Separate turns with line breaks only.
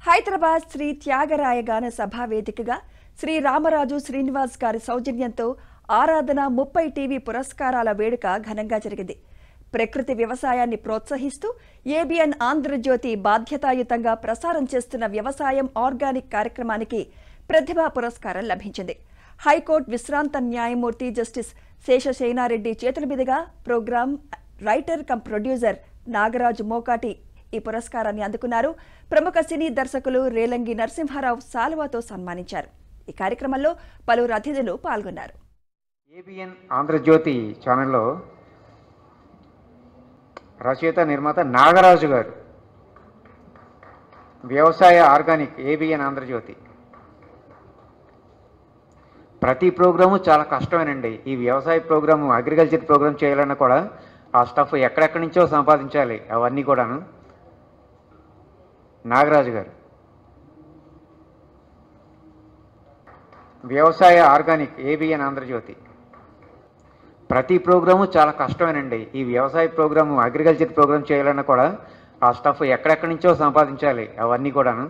హైదరాబాద్ శ్రీ త్యాగరాయ గాన సభా వేదికగా శ్రీ రామరాజు శ్రీనివాస్ గారి సౌజన్యంతో ఆరాధన 30 టీవీ పురస్కారాల వేడుక ఘనంగా జరిగింది. ప్రకృతి వ్యవసాయాన్ని ప్రోత్సహిస్తూ ఏబిఎన్ ఆంధ్రజ్యోతి బాధ్యతాయుతంగా ప్రసారం చేస్తున్న వ్యవసాయం ఆర్గానిక్ కార్యక్రమానికి ప్రతిభా పురస్కారం లభించింది. హైకోర్టు విశ్రాంత న్యాయమూర్తి జస్టిస్ శేషశేనారెడ్డి చేతుల మీదుగా program writer cum producer Nagaraju Mokati ఈ పురస్కారాన్ని అందుకున్నారు. ప్రముఖ సినీ దర్శకులు రేలంగి నరసింహారావు సాల్వాతో సన్మానించారు. ఈ కార్యక్రమంలో పలువురు అతిథులు పాల్గొన్నారు.
ఏబిఎన్ ఆంధ్రజ్యోతి ఛానల్లో రచయిత నిర్మాత నాగరాజు గారు వ్యవసాయ ఆర్గానిక్ ఏబిఎన్ ఆంధ్రజ్యోతి ప్రతి ప్రోగ్రాము చాలా కష్టమేనండి. ఈ వ్యవసాయ ప్రోగ్రాము అగ్రికల్చర్ ప్రోగ్రామ్ చేయాలన్నా కూడా ఆ స్టఫ్ ఎక్కడెక్కడి నుంచో సంపాదించాలి. అవన్నీ కూడాను నాగరాజు గారు వ్యవసాయ ఆర్గానిక్ ఏబిఎన్ ఆంధ్రజ్యోతి ప్రతి ప్రోగ్రాము చాలా కష్టమేనండి. ఈ వ్యవసాయ ప్రోగ్రాము అగ్రికల్చర్ ప్రోగ్రామ్ చేయాలన్నా కూడా ఆ స్టఫ్ ఎక్కడెక్కడి నుంచో సంపాదించాలి. అవన్నీ కూడాను